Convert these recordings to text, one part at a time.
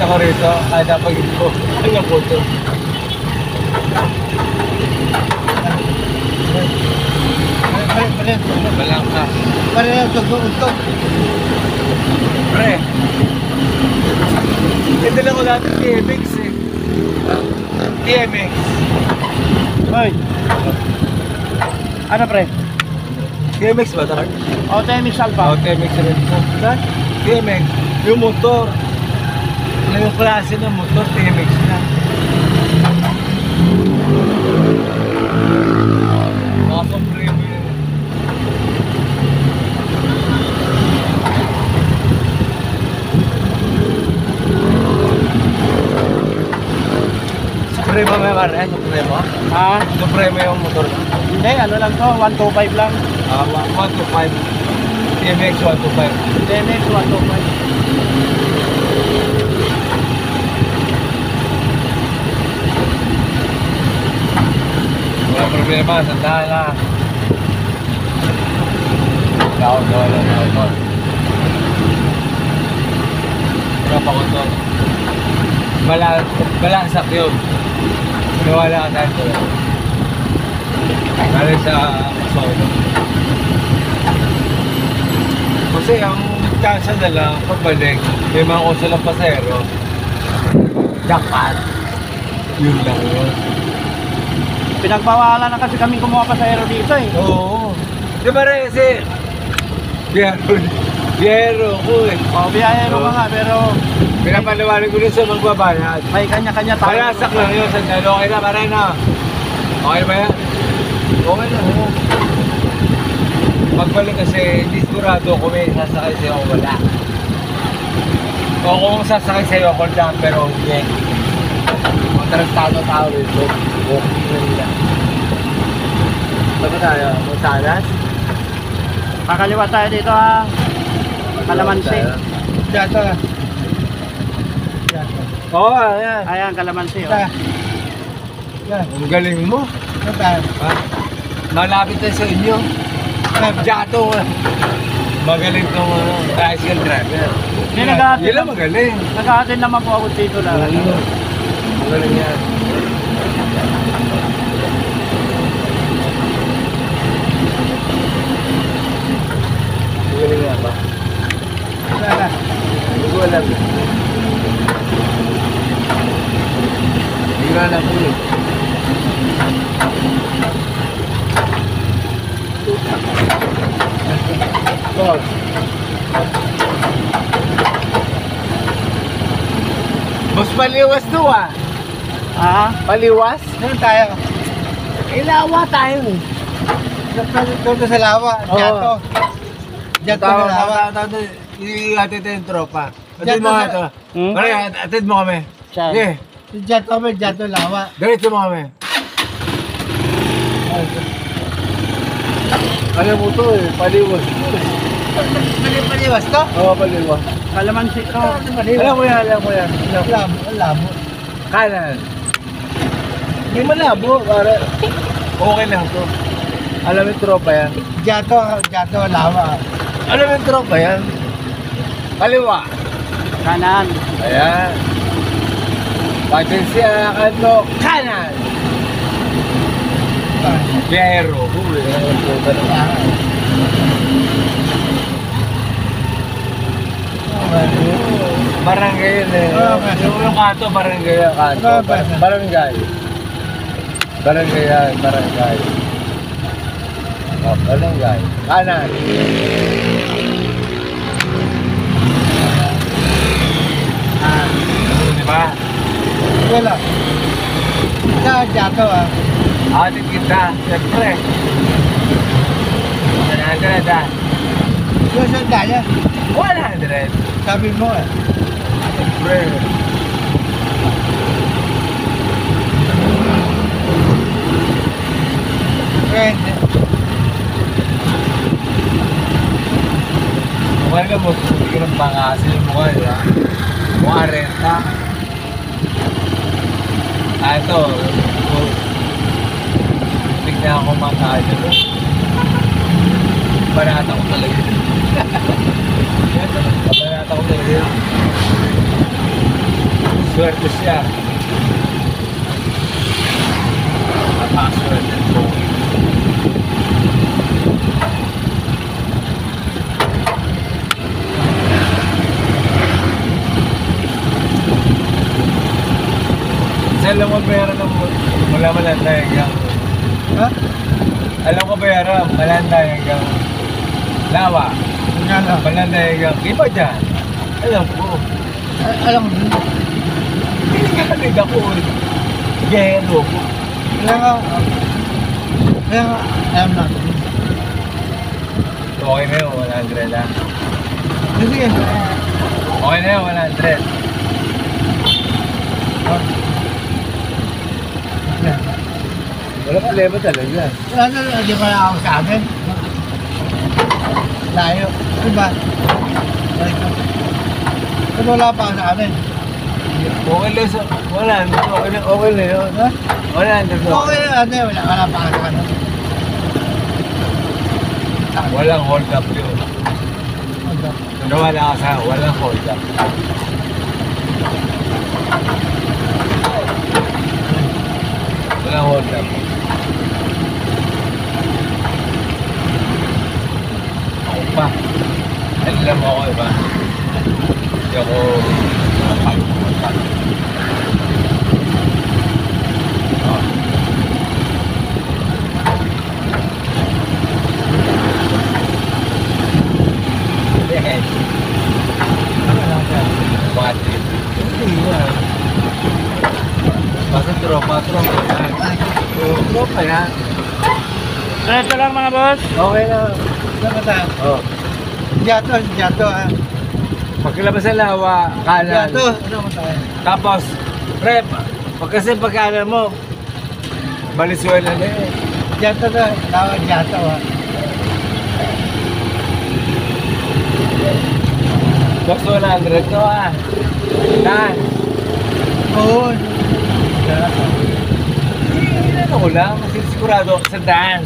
ako rito, kada pag ito, ang puto. Balang ka. Parang tugtog. Pre. Ito lang ko dati TMX eh. TMX. Hoy. Ano pre? TMX ba ito? O, TMX Alpha. Oo, TMX rin po. Saan? TMX. Yung motor. Ano yung klase ng motor? TMX na. Mga Supremo yun. Supremo may pare? Supremo? Ha? Supremo yung motor na. Hindi, ano lang to, 125 lang. 125. TMX 125. TMX 125. Wala problema, sandahan na. Down. Wala pa ko to. Balansak yun. Nawala ka tayo. Galing sa solo. Kasi ang chance na lang, pagbalik, may mga kusa lang pasero. Jackpot. Yun lang yun. Pinagbawalan na kasi kami kumuha pa sa aero dito eh. Oo. Di ba rin kasi biyero ko eh. O, biyahero ka nga, pero Pinapaliwanag ko rin sa magbabayad. may kanya-kanya tayo. Palasak lang yun, sandali. Okay na, pare na. Okay ba yan? Okay na. Pagbalik kasi, hindi sigurado kung may sasakay sa'yo o wala. O kung sasakay sa'yo, hold down, pero hindi. Kung tarantado tao rito, walking na nila. Saan tayo? Montanas? Kakaliwa tayo dito ha. Kalamansi. Dito. Oo, ayan. Ayan, kalamansi. Oh. Ang galing mo. Ha? Malapit tayo sa inyo. Jato. Magaling tong tricycle driver. Hindi, nag-aatid. Yun lang magaling. Nag-aatid naman po ako dito lang. Magaling yan. Magaling yan ba? Hindi ko alam. Hindi ko alam po eh. Mas paliwas to ah. Ha? Paliwas? Saan tayo? Ilawa tayo eh. Doon sa lawa. Jato. Jato sa lawa. Iatid yung tropa. Atid mo nga ito. Hmm? Pare, atid mo kami. Saan? Sige, Jato kami, Jato lawa. diretso mo kami. Alam mo to eh, paliwas to eh. Paliwas to? Oo, paliwas. Kalamansi to. Alam mo yan, alam mo yan. Labo. Kanan. Hindi malabo, pare. Okay lang to. Alam mo yung tropa yan. Jato lawa. Alam mo yung tropa yan. Kaliwa. Kanan. Ayan. Patensya kanto kanan. Biyahero. Barangay yun eh. Yung kanto, barangay yan. Kanto. Barangay. Barangay yan. Barangay. Oh, barangay. Kanan. Diba? Wala. Jato ah. Atin kita, siyempre. Sanada. Yung saan tayo? 100. Sabi mo eh. Siyempre. Friend. Mukha ka mo, hindi ka ng pangasin yung mukha, di ba? Mukha renta. Ito. Tignan ako mga kayo mo. Banata ko talaga. Banata ko talaga. Swerte siya. Napakaswerte po. Alam mo bayaran ng mula Malanday hanggang... Ha? Alam ko bayaran, Malanday hanggang... Lawa. Nga lang. Malanday hanggang... Iba dyan. Alam ko. Alam mo, Hindi ka kanid ako. Gero ko. kaya nga, alam natin. Okay na yun, 100 ah. Sige. Okay na yun, 100. Wala problema talaga. Wala na, hindi pa na ako sa amin. Layo. Diba? Pero wala pa ako sa amin. Okay lang sa... Wala, okay na yun. Ha? Wala, nandito. Okay na, ate. Wala pa ako sa amin. Walang hold up yun. Kung wala ka sa walang hold up. Walang hold up. Ako pa. Alam mo ako, iba? Hindi ako nakapag-pumunta. Basta tropa yan. Tropa yan. Diretso lang mga boss. Okay na. Saan ba tayo? Oh. Diyato ha. Pagkalabas ng lawa, kanan. Diyato. Ano ba tayo? Tapos, rep. Kasi pagkanan mo, Valenzuela na eh. Diyato na. Tawag diyato ha. Box 100 to ah. Dan. Oo. Ano ko lang, sigurado sa Dan.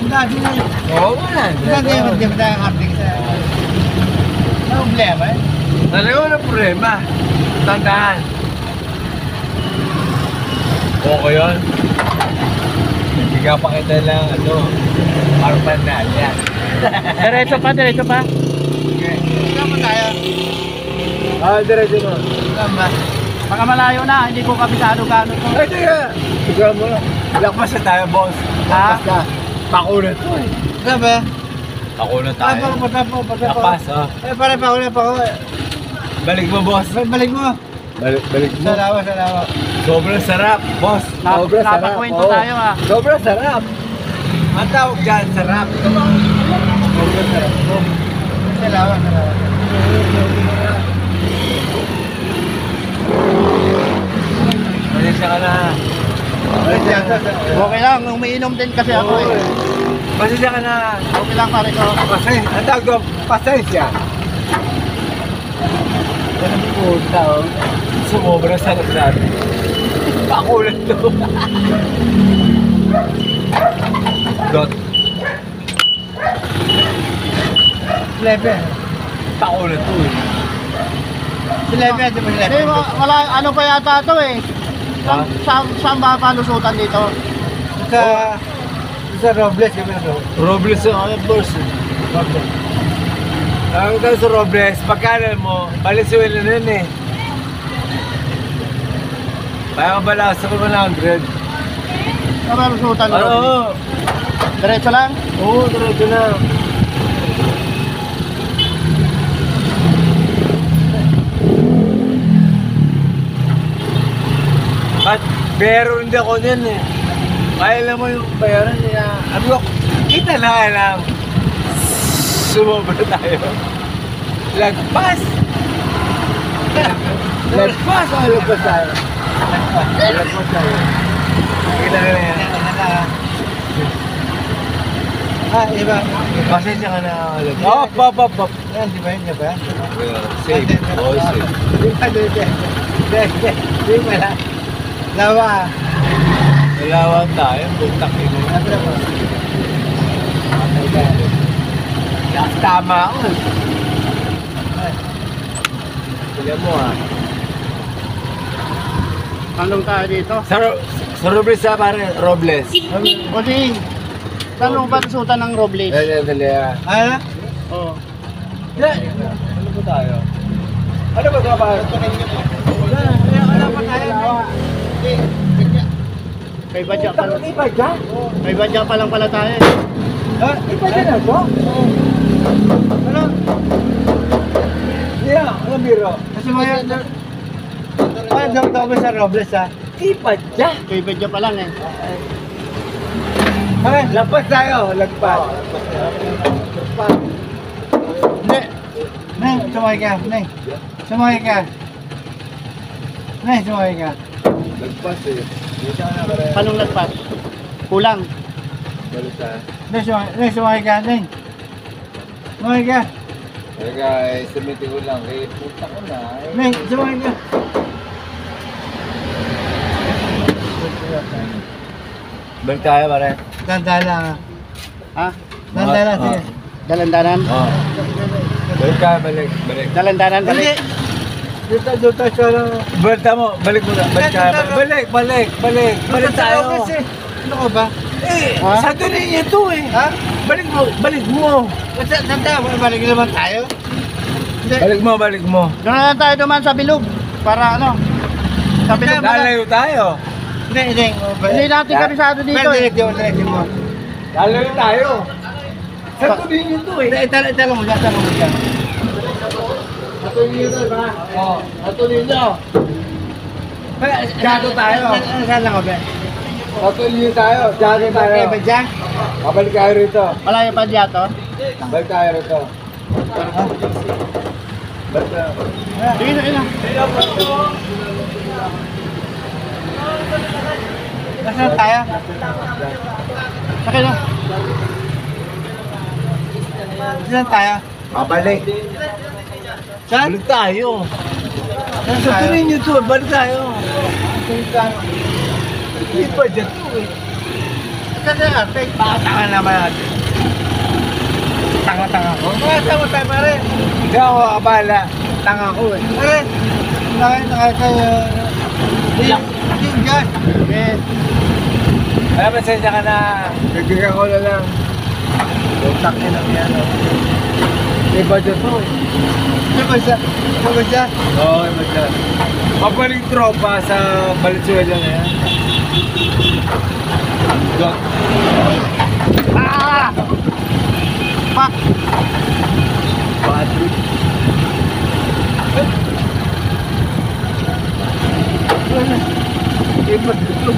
Ang dati na. Oo, 100. Hindi ba tayo kapig sa... Ano problema eh? Talaga walang problema. Tandaan. Okay yun. Bigyan pa kita lang, Arpanal yan. Diretso pa. Saan ba tayo? Diretso mo. Saan ba? Baka malayo na, hindi ko kabisado gaano to. Ay, teka. Siguro mo lang. Lakpas na tayo, boss. Ha? Lakpas na. Pakunat to eh. Saan ba? Pakunat tayo. Tapo. Lakpas, oh. Pare pa ako. Balik mo, boss. Balik mo. Balik mo. Salawa. Sobrang sarap, boss. Sobrang sarap. Napakwento Oo. tayo ah. Sobrang sarap. Ang tawag dyan, sarap. Sobrang sarap. Salawa. Pasensya ka na. Okay lang, umiinom din kasi ako eh. Pasensya ka na. Okay lang pare ko. Ang tawag doon, pasensya. Anong puta, oh. Sumobra sarap natin. Pakulat to. Dot. Lebe. Pakulat to eh. Lebe, di ba Hindi, wala, ano pa yata to eh. Ha? Saan ba palusutan dito? Sa Robles, di ba? Robles ang boss. Robles. Ang tawag sa Robles, pagkanan mo, Valenzuela na yun eh. Kaya kabalakas ako 100. Saan palusutan? Oo. Diretso lang? Oo, diretso na. At pero hindi ako din eh. Kaya lang mo yung bayaran niya. Sabi ko, kita na lang. Sumobra tayo. Lagpas! Lagpas! Lagpas tayo. Lagpas tayo. Kita na yan. Iba. Pasensya ka na. Hop. Yan, di ba yun? Safe. Oh, safe. Di ba? Lawa. Dalawan tayo. Butak ino. Tama ako. Tignan mo ah. Tanong tayo dito. Sa Robles sa pare, Robles. Bossing, tanong ba lusutan ng Robles? Dali. Ano? Oo. Ano ba tayo? Ano ba ito pare? Wala pa tayo. May badya pa lang. Iba dyan? May badya pa lang pala tayo. Ah, Iba dyan na ito? ano? Yeah, ano biro? Kasi mga... Daw sa Robles ha. Iba dyan? May badya pa lang eh. Okay. Lagpas tayo, lagpas. Hindi. Neng, sumakay ka. Neng. Sumakay ka. Neng, sumakay ka. Lagpas eh. Dito ka na pare. Panong lagpas? Kulang. Balik tayo. Neng, sumakay ka. Neng. Sumakay ka. Teka, estimate ko lang. Kaya puta ko na. Neng, sumakay ka. Balik tayo pare. Dandala lang ha. Ha? Dandala, Ah, sige. Dalandanan? Oo. Balik tayo, balik. Dalandanan, Hindi. balik. Dito siya lang. Balik mo, balik mo na. Balik tayo. Balik tayo. Ano ka ba? Eh, Ha? sa ganun ito eh. Ha? Balik mo. Tanda, balik naman tayo. Hindi. Balik mo. Doon na lang tayo dumaan sa bilog. Para ano? Sa bilog na lang. Lalayo tayo. Hindi. Hindi natin kabisado dito eh. Diretso mo. Lalayo tayo. Sa ganun ito eh. Itanong mo dyan. Atuloy nyo ba? Oo. Atuloy nyo. Gago tayo. Saan lang ako ba? Atuloy tayo. Gago tayo. Ba dyan? Babalik tayo rito. Malayo pa diya to. Balik tayo rito. Balik tayo. Sige na. Nasaan tayo? Sakay na. Saan tayo? Babalik. Saan? Balik tayo. Saan Sa tayo? ganun ito. Balik tayo. Hindi pa dyan to eh. Saan tayo? Tanga naman natin. Tanga ko. Saan mo tayo pare? Hindi ako abala. Tanga ko eh. Pare, nakatayo. Gas. Yes. Kaya pasensya ka na. Bibigyan ko na lang. Utak niya lang yan. Iba dyan to eh. Saan ba siya? Oo, iba dyan. Papaling tropa sa Valenzuela na yan. Dot. Ah! Fuck! Bad trip. Iba dito.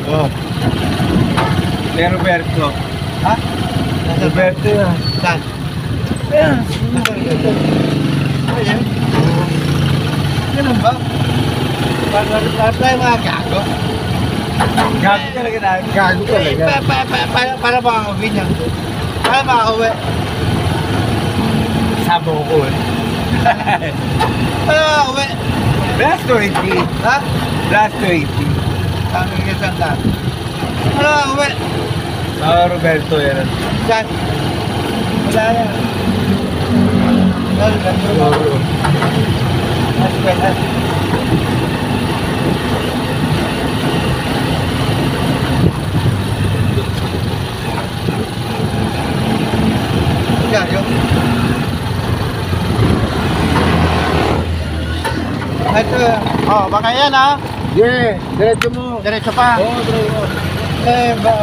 Oh. Kaya Roberto. Ha? Roberto yan. Saan? Ayan. Ayan. Ganun ba? Para tayo mga gago. Gago talaga na. Gago talaga. Para makakauwi niya. Para makakauwi. Sabo ko eh. Para makakauwi. Last 20. Ha? Last 20. Sabi ka saan tayo. Para makakauwi. Roberto yan. Saan? Wala na. Siguro. Eskwela. Gago. Ito. Oh, baka yan ha. Yeah, diretso mo. Diretso pa. Oo, diretso. Ba?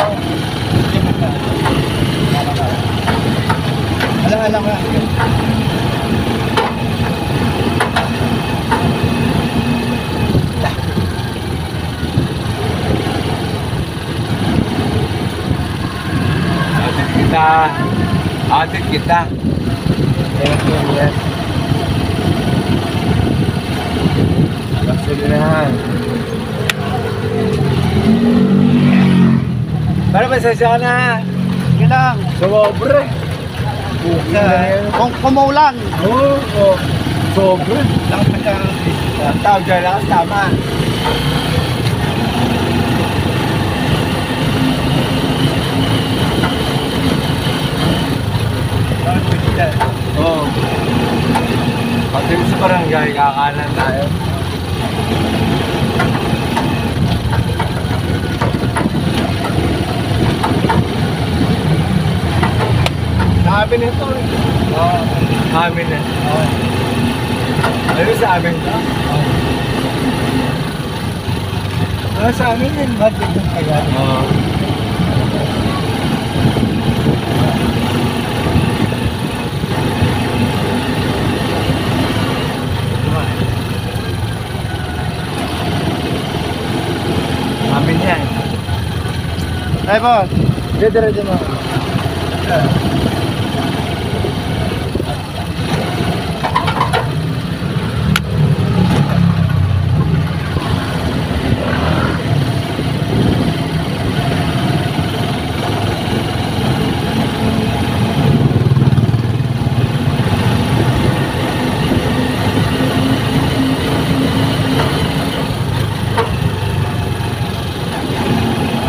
Alam ko. Atin kita. Yes. Gasolinahan. Para pasensya ka na. Sige lang. Sobre. Kung kumulan. Oo. Sobre. Tawag dyan lang. Tama. Oo. Pag Dito sa barangay, kakanan tayo. Sabi nito eh. Oo. Amin na. Oo. Ano sa amin ka? Sa amin yun, budget yung kaya. Oo. Amin yan. Ay, boss. Diretso mo.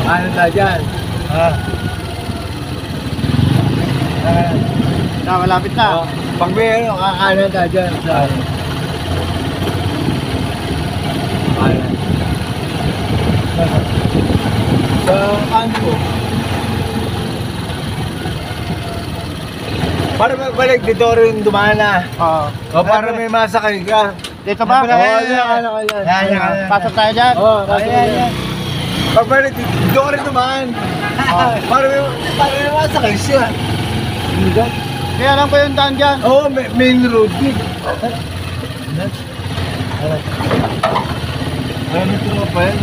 Ano na dyan? Malapit na. Pag may ano, kakanan na dyan. Sa kanan. Sa kanto. Para magbalik dito rin dumana. Oo. O para may masakay ka. Dito ba? Oo, yan. Pasok tayo dyan. Oo, yan. Pagbalik dito rin dumaan. Para may masakay siya. Kaya alam ko yung daan dyan. Oo, main road din. Ano ito pa yan?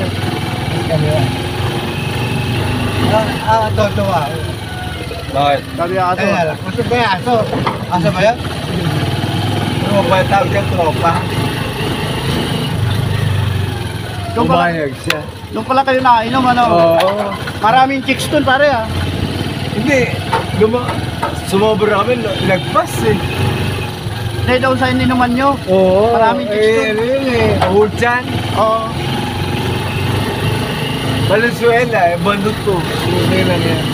Toto ah. Bakit? Sabi ako. Kaya lang. Gusto ba yan? Aso? Aso ba yan? Tropa, tawag yan, tropa. Doon pala, Umayag siya. doon pala kayo nakainom, ano? Oo. Maraming chicks doon, pare, ah. Hindi. Sumobra kami, nagpas eh. Hindi daw sa ininuman nyo. Oo. Maraming chicks doon. Ano yun eh. Hulchan. Oo. Valenzuela eh. Bandot ko. Okay lang yan.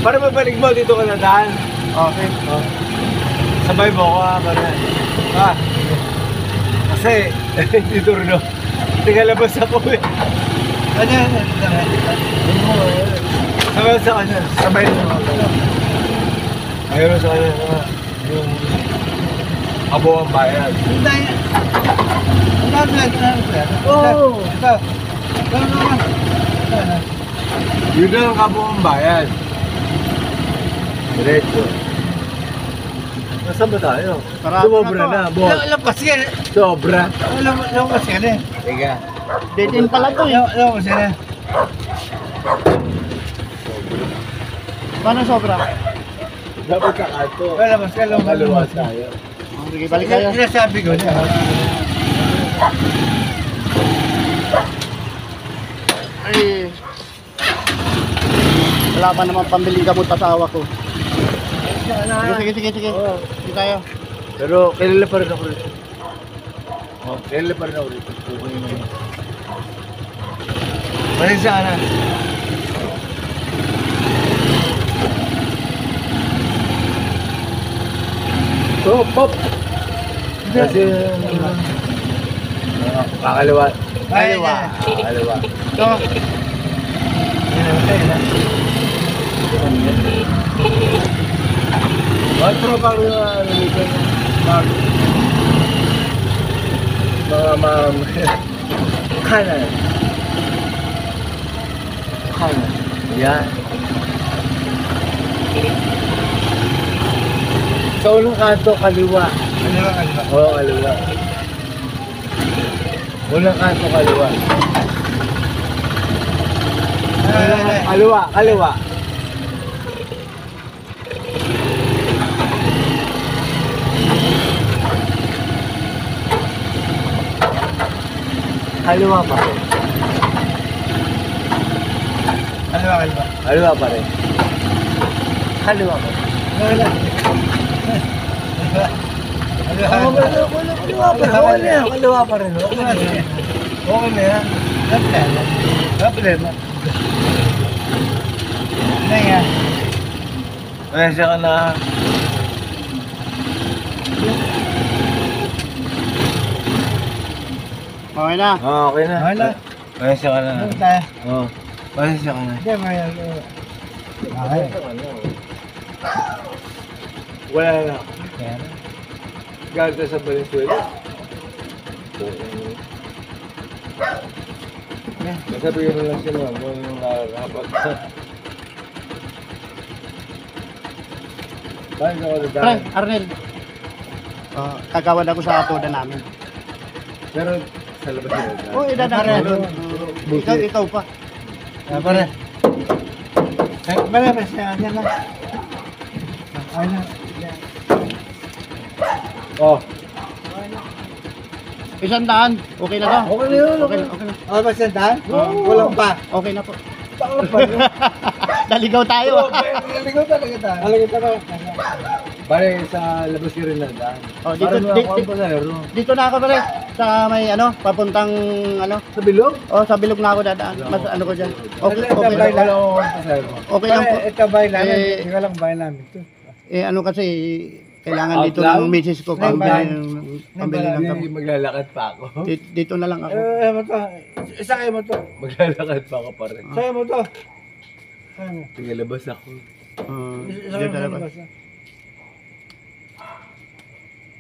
Para mabalik mo, dito ka na daan. Okay. Sabay mo ako para. Kasi, dito rin ako. Tigalabas ako eh. Ano yan? Sabay sa kanya. Sabay mo ako. Ayun sa kanya. Yung abo ang bayad. Hindi yan. Ano yan? Oo. Ito. Yun na ang abo ang bayad. Diretso. Nasaan ba tayo? Sarap Sumobra na na, boss. Lampas yan. Sobra. Lampas yan eh. Tiga. Dead-in pala to, eh. Lampas yan eh. Paano sobra? Dapat kakato. Lampas ka, Kaluwas tayo. Sige, balik tayo. Sinasabi ko na. Ay. Wala pa naman pambiling gamot asawa ko. Sige. Sige tayo. Pero kilala pa rin ako rito. Oh, kilala pa rin ako rito. Okay naman. Balik sa kanan. Pop! Kasi... kakaliwa. Kaliwa. Kakaliwa. Ito. Bakit tropa ko na dito? Mga kanan. Kanan. Yan. Sa unang kanto, kaliwa. Kaliwa. Oo, kaliwa. Unang kanto, kaliwa. Kaliwa. Kaliwa pa rin. Kaliwa pa rin. Kaliwa pa rin. Kaliwa pa rin. Okay na yan. Problema. Ano yan? Pasensya ka na. Okay na. Okay na. Okay na. Pasensya ka na. Ano tayo? Oo. Pasensya ka na. Hindi, may... Okay. Wala na. Kaya na. Galit sa Valenzuela. Nasabihin mo lang sila mo yung narapat. Bakit ako Pre, dadaan? Arnel. Kagawad ako sa atoda namin. Pero sa labas nila dadaan. Oo, idadaan Pare, doon. Ikaw pa. Ah, pare. Eh, pare, pasya na lang. Ay na. Oh, 100. Okay na to. okay na yun. Okay na, okay na. Okay ba siya daan? Oo. Kulang pa. Okay na po. Takot pa yun. Daligaw tayo. Naligaw talaga tayo. Talaga tayo. Pare, sa labas ka rin dadaan. Oh, dito, Para di- ako ang pasahero. Dito na ako pare. Sa may papuntang Sa bilog? Oh, sa bilog na ako dadaan. Mas ano ko diyan. Okay, okay Tabay lang. lang. ako ang pasahero. Okay lang po. Pare, ito bahay namin. Eh, Hindi ka lang bahay namin. Ito. Ano kasi kailangan dito Outlaw? ng misis ko pambili ng Hindi maglalakad pa ako. dito na lang ako. Mo to. Isa kayo mo to. Maglalakad pa ako pare. Sa'yo mo to. Sa'yo mo. Sige, labas ako. Isa Dito kayo na mo. lang.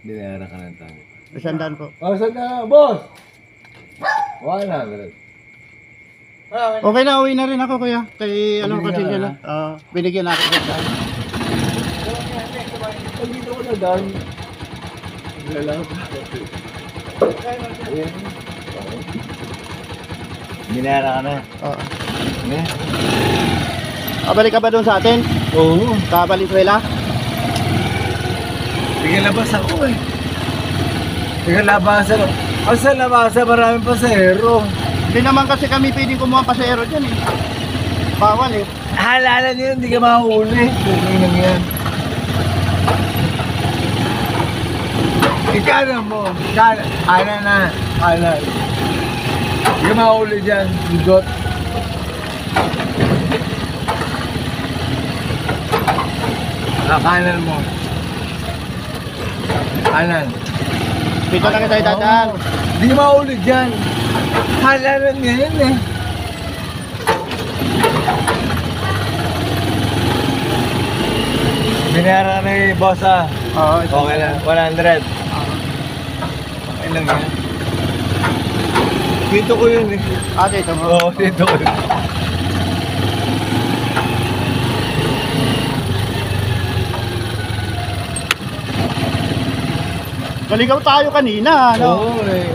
Binayaran ka ng tango. 100 po. Oh, saan na, boss? 100. Okay na, uwi na rin ako kuya. Kay ano kasi Binigyan dyan binigyan ako sa Pag dito ko na daan. Maglalakad pa ako. Ayan. Binayaran ka na. Oo. Ayan. Kabalik ka ba doon sa atin? Oo. Sa Valenzuela? Sige, labas ako eh. Sige, labasan ako. Ang sa labasan, maraming pasahero. Hindi naman kasi kami pwedeng kumuha pasahero dyan eh. Bawal eh. Halala niyo, hindi ka makahuli. Tuloy lang yan. Ikanan mo. Kanan na. Kanan. Hindi ka makahuli dyan. Bigot. Kanan mo. Kanan. Dito na tayo dadaan. Hindi ka makahuli dyan. Halalan niya yan eh. Binayaran ka ni boss ah. Oo. Okay lang, 100. Okay lang yan. Dito ko yun eh. Dito mo. Oo, dito ko yun. Naligaw tayo kanina, ano? Oo eh.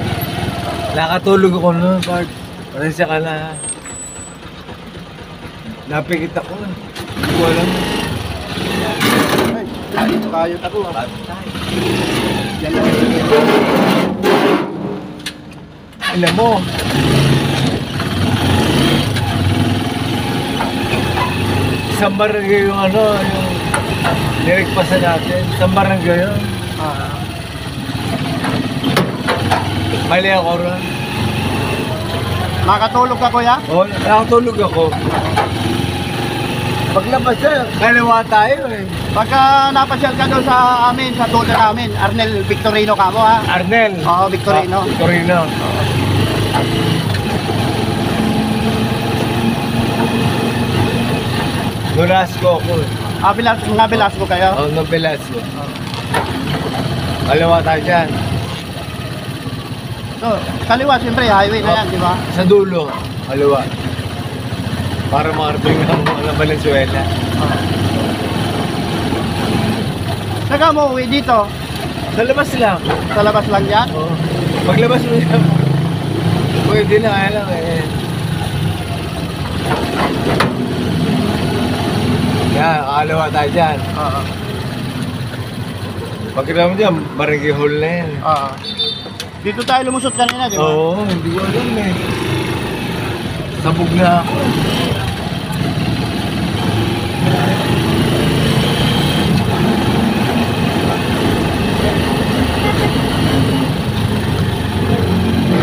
Nakatulog ako nun, Bart. Pasensya ka na. Napikit ako. Hindi ko alam. Ay, kayot ako. Yan lang. Alam mo. Isang barangay yung yung nirigpasan natin. Isang barangay yun. Mali ako ron. Makatulog ka kuya? Oo, nakatulog ako. Paglabas na, kaliwa tayo eh. Pagka napasyal ka doon sa amin, sa tuta namin, Arnel Victorino ka mo ha? Arnel. Oo, Victorino. Victorino. Velasco ako eh. Mga Velasco kayo? Oo, no Velasco. Kaliwa tayo dyan. So, kaliwa, siyempre, highway na yan, di ba? Sa dulo, kaliwa. Para makarating ng Valenzuela. Saka mo uwi dito, Sa labas lang. sa labas lang yan. Oo. Paglabas mo yan. Pwede na, kaya lang eh. Yan, kaliwa tayo dyan. Oo. Pagkita mo dyan, barangay hall na yan. Oo. Dito tayo lumusot kanina, di ba? Oo, hindi ko alam eh. Sabog na ako.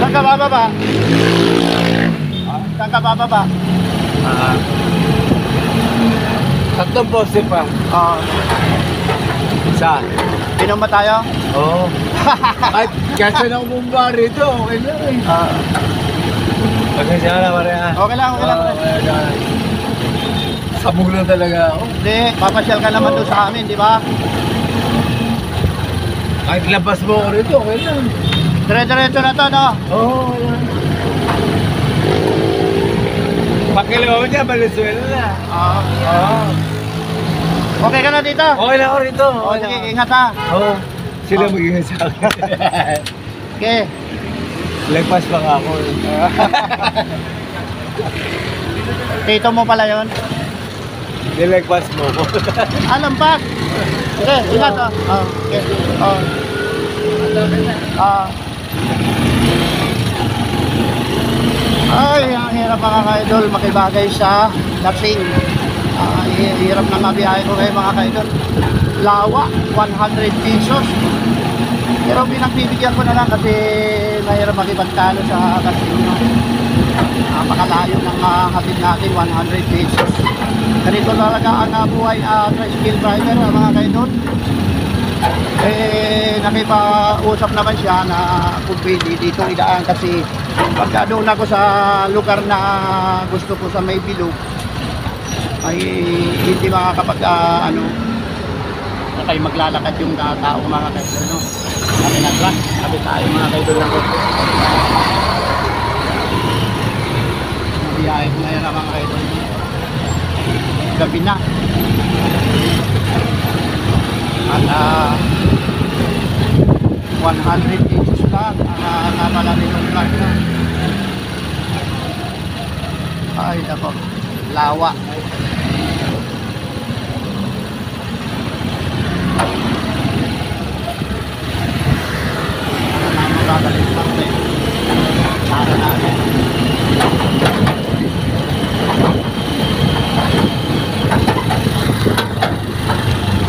Saan ka bababa? Saan ka bababa? Ah. Tatlong poste pa. Ah, Isa. inom ba tayo? Oo. Kahit kasi na bumba rito, okay na eh. Ah, Pasensya na, Maria. okay lang, okay lang. Sabog na talaga ako. Hindi, papasyal ka naman doon sa amin, di ba? Kahit labas mo ako rito, okay lang. Dire-diretso na to, no? Oo, wala. Pakilaw mo dyan, Valenzuela na. Ah, Oo. okay ka na dito? Okay na ako rito. Oh, Okay sige, na. ingat ha. Oo. Sila Oh. mag-ingat sa akin. Okay. Lagpas pa nga ako eh. Tito mo pala yun? Nilagpas mo ko. Lampas. Okay, ingat ha. Oh, okay. Oh. Ah. Ay, ang hirap mga ka-idol makibagay sa lasing. Hirap na mabiyahe ko kayo mga ka-idol. Lawa, 100 pesos. Pero pinagbibigyan ko na lang kasi mahirap makipagtalo sa casino. Napakalayo ng hatid natin, 100 pesos. Ganito talaga ang buhay tricycle driver mga ka-idol. Nakipausap naman siya na kung pwede dito idaan kasi pagka doon ako sa lugar na gusto ko sa may bilog ay hindi makakapag kayo maglalakad yung tao mga kaidol, no? Sabi na truck, sabi tayo mga kaidol lang ko. Mabiyahe ko ngayon mga kaidol. Gabi na. At 100 pesos lang ang napalari ng truck na. Ay nako, lawa. Babalik lang eh. Sana natin.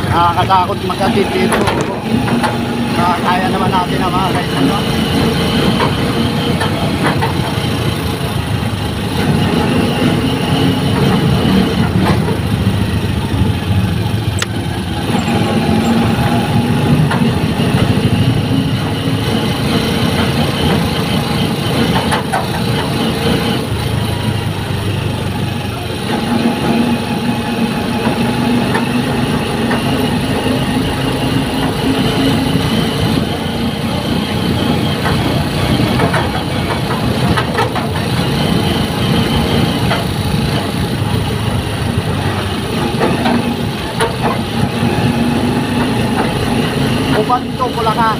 Nakakatakot magkatid dito. Kaya naman natin ang mga kaisan. Ubanto, Bulacan.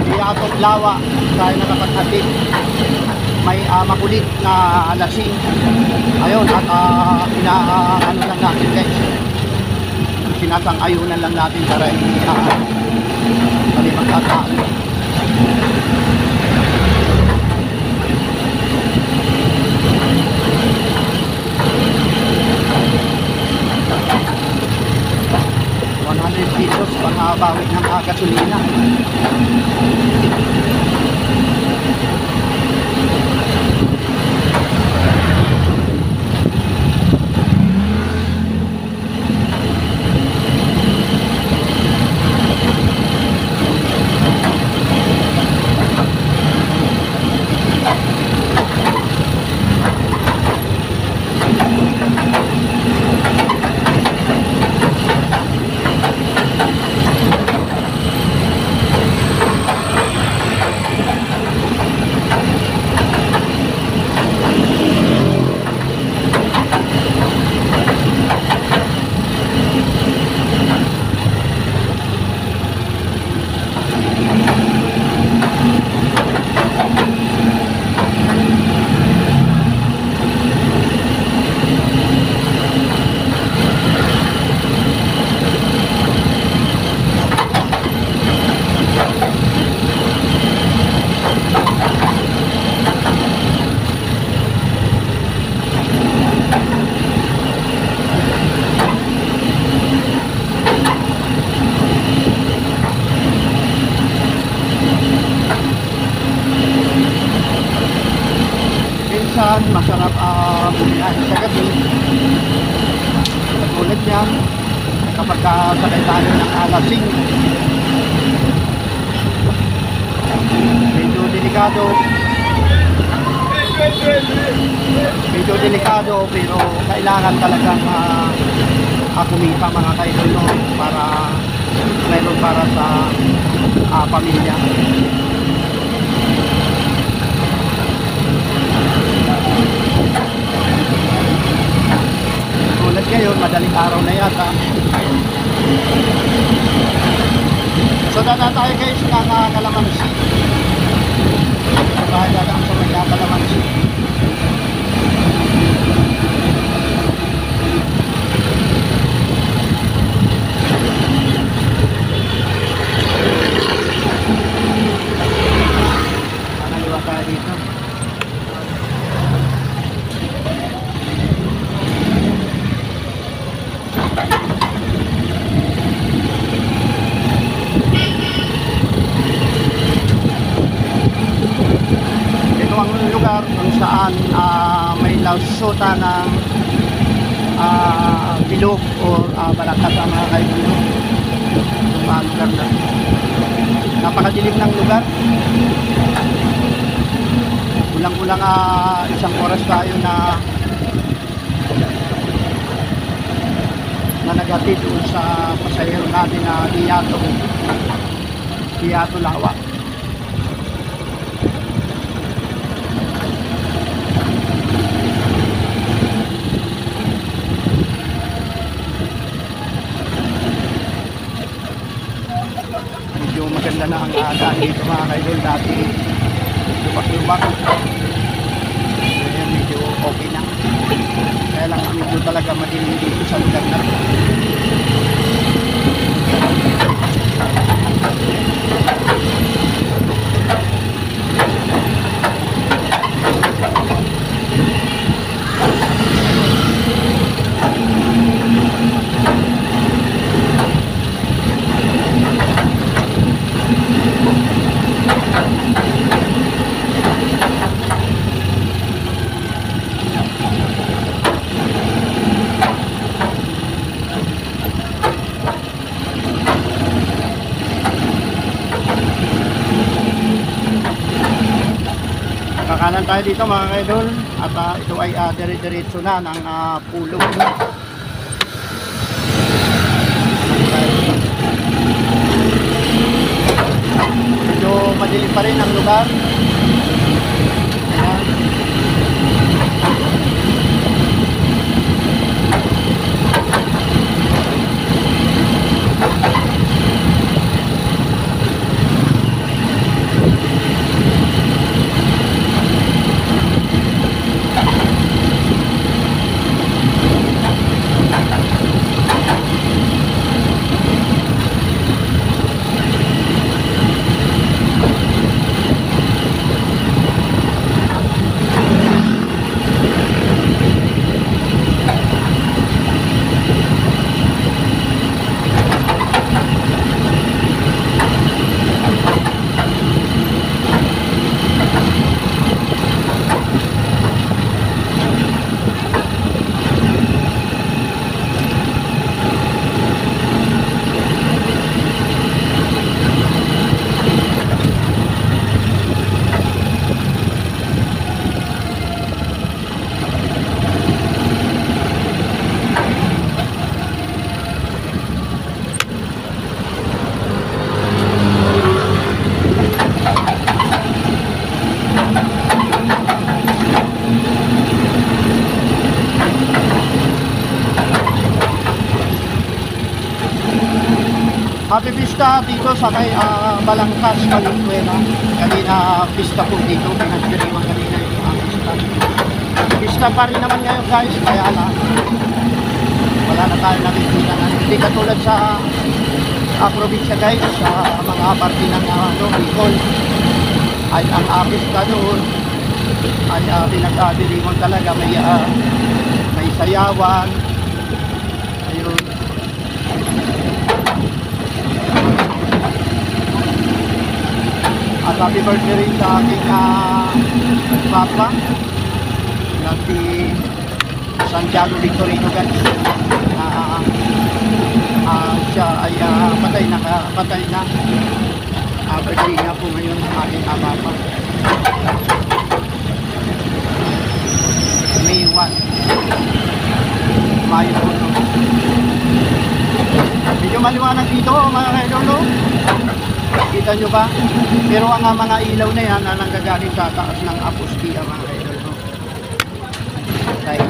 Iyatong lawa tayo nakapaghatid. May makulit na lasing. Ayun, at ano lang natin guys. Sinasang-ayunan lang natin para hindi kami magtatalo. Pesos pangabawit ng gasolina. kapag sakay tayo ng alasing. Medyo delikado. Medyo delikado pero kailangan talagang kumita mga kaidol, no? Para mayroon para sa pamilya. Tulad ngayon, madaling araw na yata. So dada tayo guys ng Kalamansi. Tayo dadaan sa may Kalamansi. Nakaliwa tayo dito. Ito ang lugar kung saan may lausutan ng bilog o balakat ang mga kaibigan. Itong lugar na. Napakadilim ng lugar. Kulang-kulang isang oras tayo na nagatid doon sa pasahero natin na Diato Lawa. Medyo maganda na ang daan dito mga kaidol. Dati lubak-lubak. Ngayon medyo okay na. Kaya lang medyo talaga madilim dito sa lugar na. Kakanan tayo dito mga kaidol at ito ay dire-diretso na ng pulong. Medyo madilim pa rin ang lugar. Ayan. Happy Pista dito sa kay Balangkas, Valenzuela. Kanina pista po dito, pinagdiriwan kanina yung pista. Pista pa rin naman ngayon guys, kaya lang wala na tayo nakikita na. Hindi katulad sa probinsya guys, sa mga parte ng Bicol ay ang pista doon ay pinagdiriwan talaga, may sayawan. Ayun. At happy birthday rin sa aking papa na si Santiago Victorino guys, na patay na. Birthday nga po ngayon ng aking ama pa. May 1. Mayo po ito. Medyo maliwanag dito mga kaidol, no? Kita nyo ba? Pero ang mga ilaw na yan na nanggagaling sa taas ng Apostila mga kaidol, no? Tayo.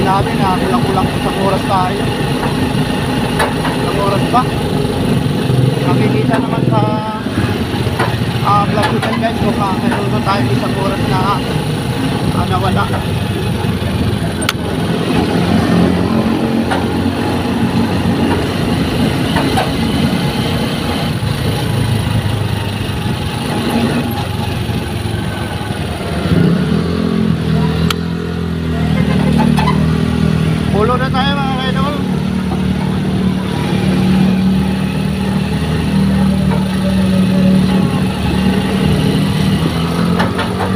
Namin na kulang isang oras tayo. Isang oras pa. Nakikita naman sa vlog ko guys kung mayroon tayo isang oras na nawala. Pulo na tayo mga kaidol.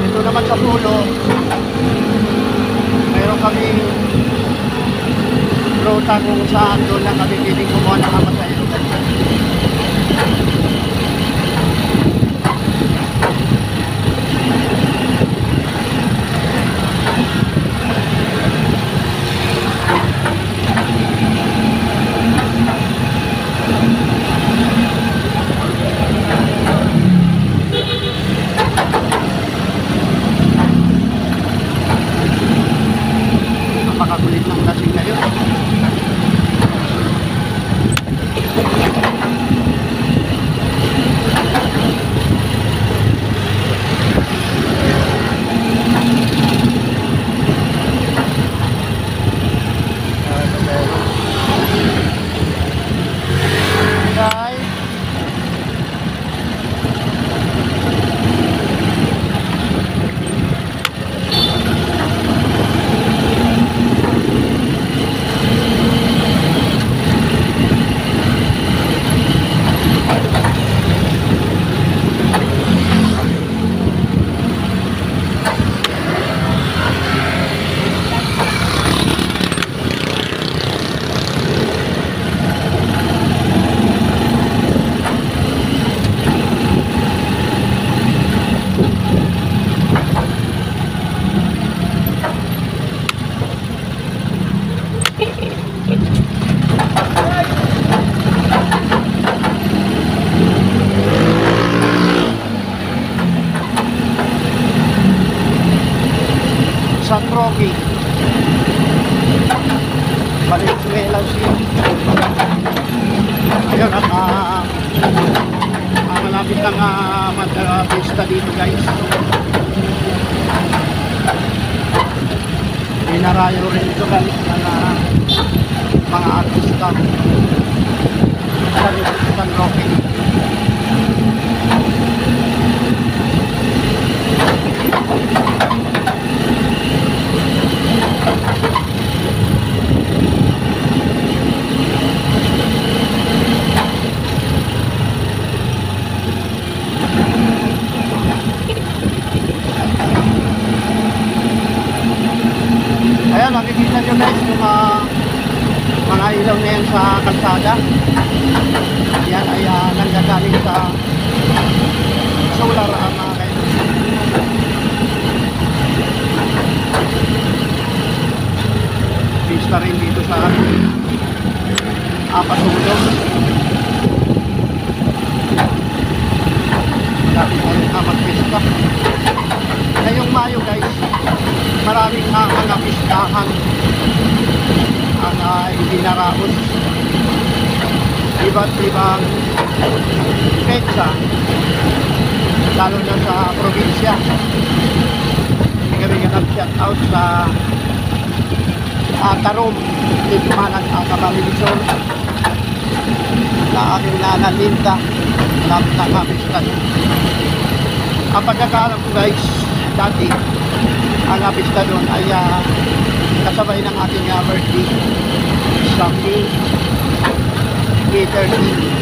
Ito naman sa pulo, mayroon kami ruta kung saan doon lang kami piling kumuha ng kamatay. Napakakulit ng lasing na yun. Guys, San Roque, Valenzuela City. Ayun at malapit ng mag-pista dito guys. Pinarayo rin ito guys ng mga artista sa San Roque. Ayan, nakikita nyo guys yung mga ilaw na yan sa kalsada. Yan ay tindahan ang ibinaraos. Iba't ibang petsa, lalo na sa probinsya. Kami nga nag-shout out sa Tarom, Tikmanan at Camarines na aking nanalinda malapit na Kapistan. Ang pagkakaalam ko guys, dati ang Kapistan doon ay kasabay ng ating birthday sa May 13.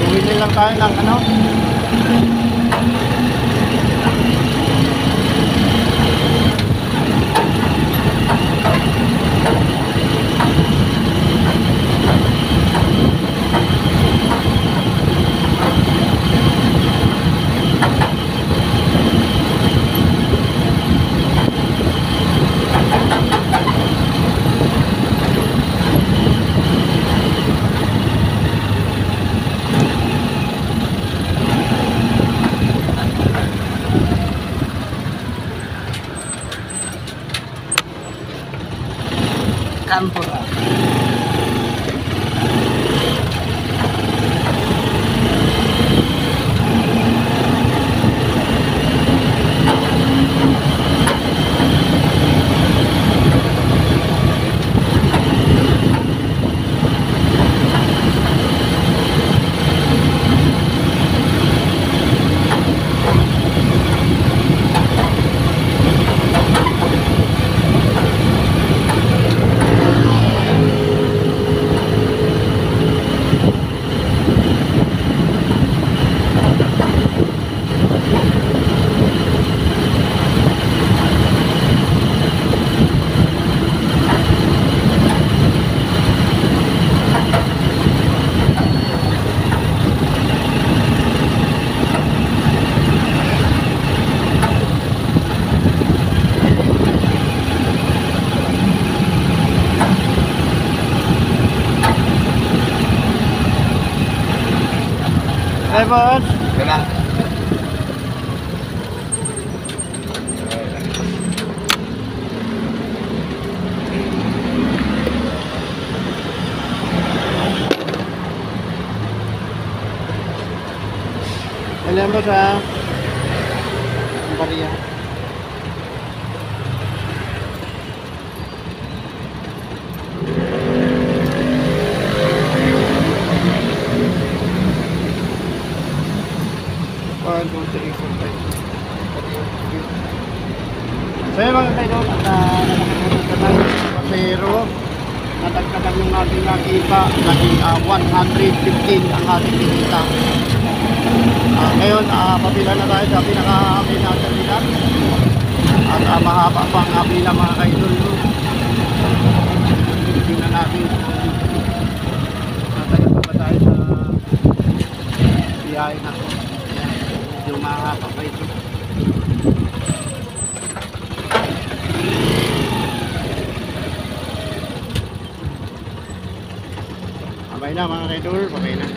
Bumili lang tayo ng ano, Campura. Hey boss, Wala. Dalihan mo sa bariya. So yun mga kaidol, at nakakita tayo pero nadagdagan yung ating nakita, naging 115 ang ating kinita. Ngayon, papila na tayo sa pinaka-apila natin nila. At mahaba pa ang apila mga kaidol. Tingnan natin. Natagal pa ba tayo sa biyahe na ito. Medyo mahaba pa ito. Pabay na mga kaidol, pabay na.